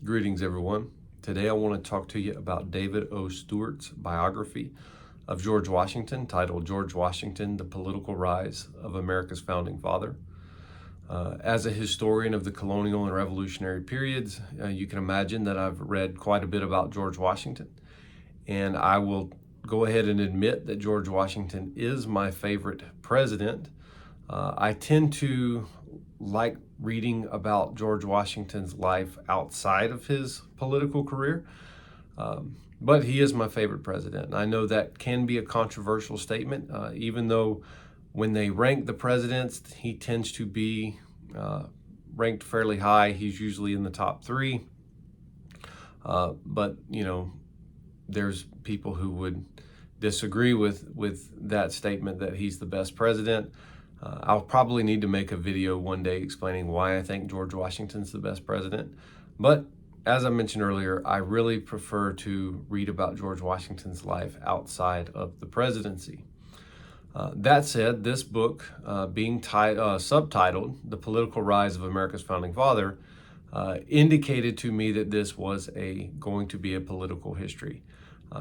Greetings, everyone. Today I want to talk to you about David O. Stewart's biography of George Washington, titled George Washington, The Political Rise of America's Founding Father. As a historian of the colonial and revolutionary periods, you can imagine that I've read quite a bit about George Washington. And I will go ahead and admit that George Washington is my favorite president. I tend to like reading about George Washington's life outside of his political career, but he is my favorite president. And I know that can be a controversial statement, even though when they rank the presidents, he tends to be ranked fairly high. He's usually in the top three. But, there's people who would disagree with that statement that he's the best president. I'll probably need to make a video one day explaining why I think George Washington's the best president. But as I mentioned earlier, I really prefer to read about George Washington's life outside of the presidency. That said, this book, being subtitled The Political Rise of America's Founding Father, indicated to me that this was going to be a political history.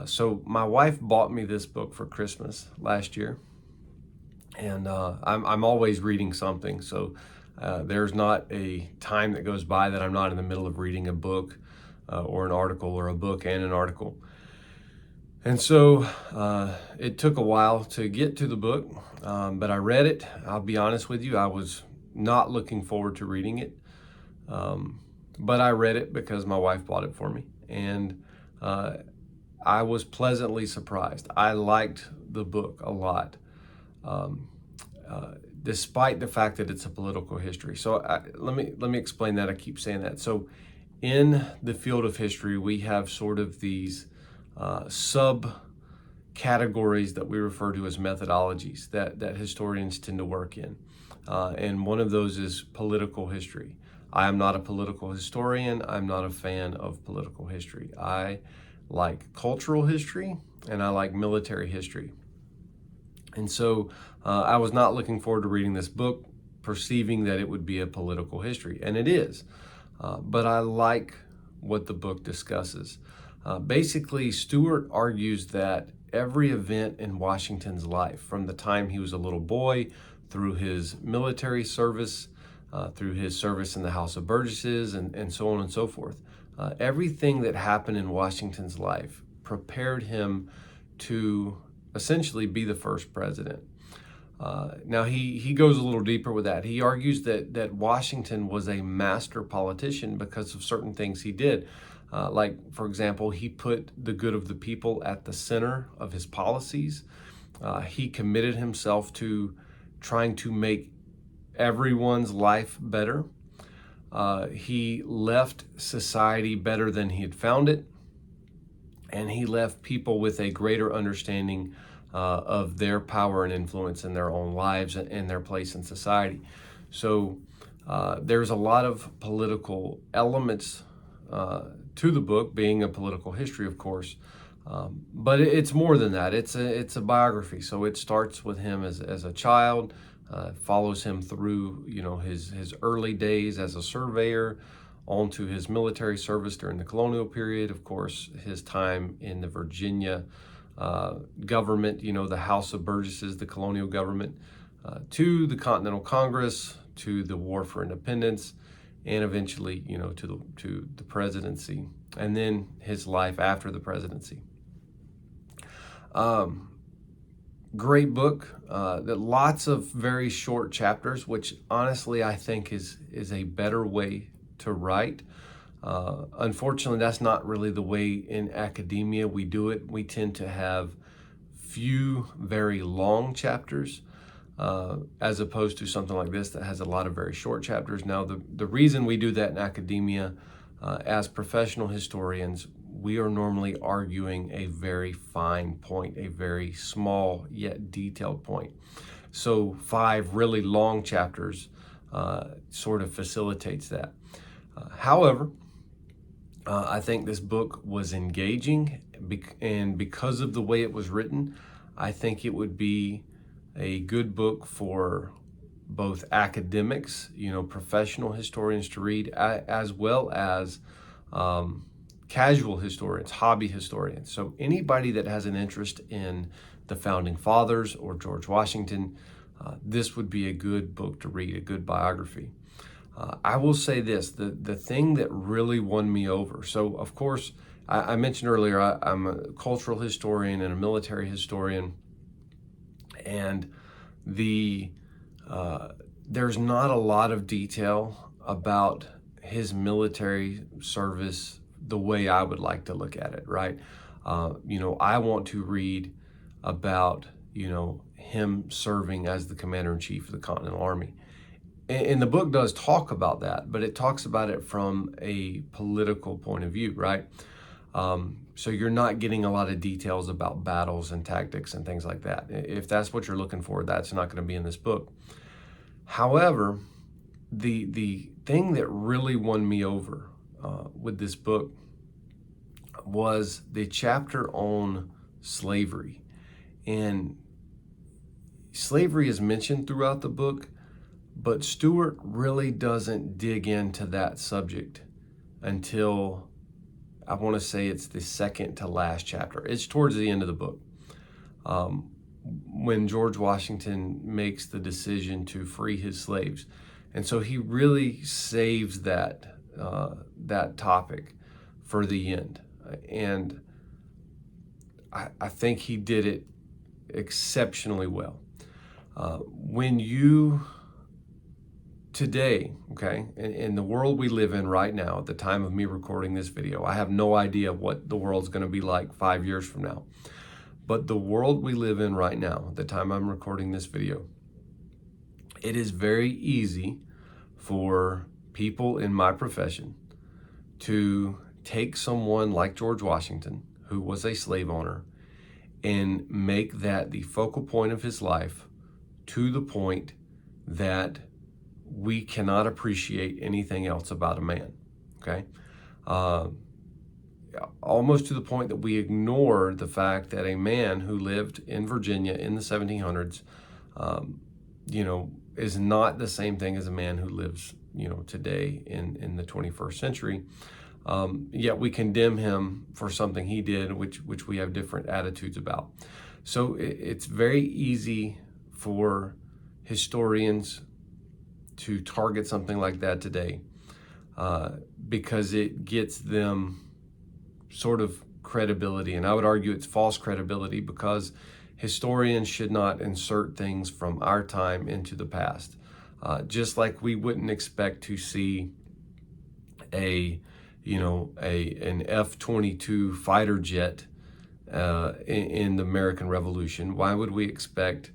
So my wife bought me this book for Christmas last year. And I'm always reading something, so there's not a time that goes by that I'm not in the middle of reading a book or an article, or a book and an article. And so it took a while to get to the book, but I read it. I'll be honest with you, I was not looking forward to reading it, but I read it because my wife bought it for me, and I was pleasantly surprised. I liked the book a lot. Despite the fact that it's a political history. So let me explain that. I keep saying that. So in the field of history, we have sort of these sub-categories that we refer to as methodologies that historians tend to work in. And one of those is political history. I am not a political historian. I'm not a fan of political history. I like cultural history and I like military history. And so I was not looking forward to reading this book, perceiving that it would be a political history, and it is. But I like what the book discusses. Basically, Stewart argues that every event in Washington's life, from the time he was a little boy, through his military service, through his service in the House of Burgesses, and so on and so forth, everything that happened in Washington's life prepared him to essentially be the first president. Now he goes a little deeper with that. He argues that Washington was a master politician because of certain things he did. Like, for example, he put the good of the people at the center of his policies. He committed himself to trying to make everyone's life better. He left society better than he had found it. And he left people with a greater understanding of their power and influence in their own lives and their place in society. So there's a lot of political elements to the book, being a political history, of course. But it's more than that. It's a biography. So it starts with him as a child, follows him through his early days as a surveyor, on to his military service during the colonial period, of course, his time in the Virginia government, the House of Burgesses, the colonial government, to the Continental Congress, to the War for Independence, and eventually, to the presidency, and then his life after the presidency. Great book, that lots of very short chapters, which honestly I think is a better way to write. Unfortunately, that's not really the way in academia we do it. We tend to have few very long chapters, as opposed to something like this that has a lot of very short chapters. Now, the reason we do that in academia, as professional historians, we are normally arguing a very fine point, a very small yet detailed point. So 5 really long chapters sort of facilitates that. However, I think this book was engaging, and because of the way it was written, I think it would be a good book for both academics, professional historians to read, as well as casual historians, hobby historians. So anybody that has an interest in the founding fathers or George Washington, this would be a good book to read, a good biography. I will say this, the thing that really won me over. So of course, I mentioned earlier, I'm a cultural historian and a military historian, and there's not a lot of detail about his military service the way I would like to look at it, right? I want to read about, him serving as the commander-in-chief of the Continental Army. And the book does talk about that, but it talks about it from a political point of view, right? So you're not getting a lot of details about battles and tactics and things like that. If that's what you're looking for, that's not going to be in this book. However, the thing that really won me over with this book was the chapter on slavery. And slavery is mentioned throughout the book, but Stewart really doesn't dig into that subject until, I want to say it's the second to last chapter. It's towards the end of the book, when George Washington makes the decision to free his slaves. And so he really saves that topic for the end. And I think he did it exceptionally well. When you today, okay, in the world we live in right now, at the time of me recording this video, I have no idea what the world's going to be like 5 years from now. But the world we live in right now, at the time I'm recording this video, it is very easy for people in my profession to take someone like George Washington, who was a slave owner, and make that the focal point of his life, to the point that we cannot appreciate anything else about a man, okay? Almost to the point that we ignore the fact that a man who lived in Virginia in the 1700s, is not the same thing as a man who lives, today in the 21st century. Yet we condemn him for something he did, which we have different attitudes about. So it's very easy for historians to target something like that today, because it gets them sort of credibility. And I would argue it's false credibility, because historians should not insert things from our time into the past. Just like we wouldn't expect to see an F-22 fighter jet in the American Revolution. Why would we expect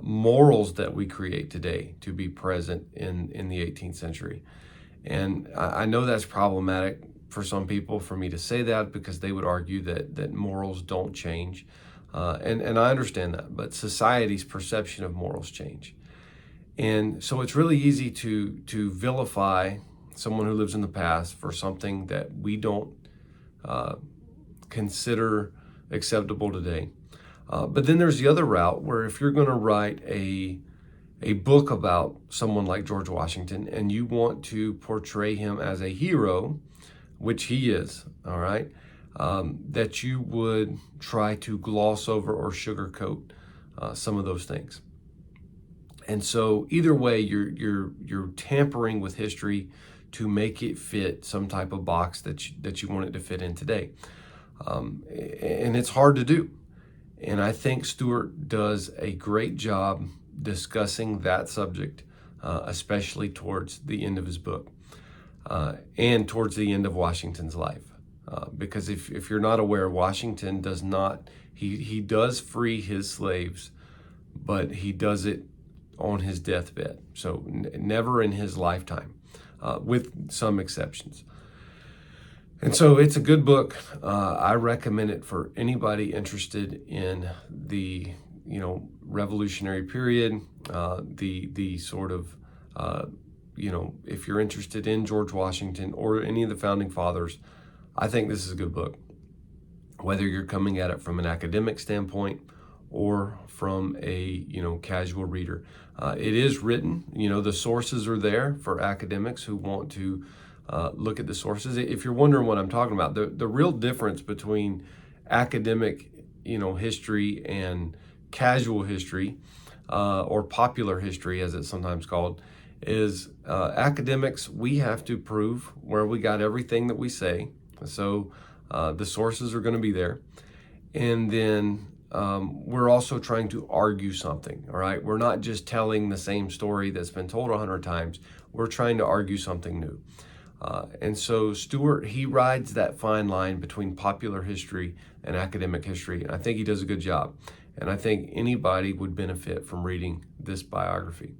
morals that we create today to be present in the 18th century? And I know that's problematic for some people for me to say that, because they would argue that morals don't change. And I understand that, but society's perception of morals change. And so it's really easy to vilify someone who lives in the past for something that we don't consider acceptable today. But then there's the other route, where if you're going to write a book about someone like George Washington and you want to portray him as a hero, which he is, all right, that you would try to gloss over or sugarcoat some of those things. And so either way, you're tampering with history to make it fit some type of box that you want it to fit in today. And it's hard to do. And I think Stewart does a great job discussing that subject, especially towards the end of his book, and towards the end of Washington's life. Because if you're not aware, Washington does not, he does free his slaves, but he does it on his deathbed. So never in his lifetime, with some exceptions. And so it's a good book. I recommend it for anybody interested in the, Revolutionary period, the sort of, if you're interested in George Washington or any of the founding fathers, I think this is a good book. Whether you're coming at it from an academic standpoint or from a, casual reader. It is written, the sources are there for academics who want to look at the sources. If you're wondering what I'm talking about, the real difference between academic, history and casual history, or popular history, as it's sometimes called, is academics, we have to prove where we got everything that we say. So the sources are going to be there. And then we're also trying to argue something, all right? We're not just telling the same story that's been told 100 times. We're trying to argue something new. And so Stewart, he rides that fine line between popular history and academic history. And I think he does a good job. And I think anybody would benefit from reading this biography.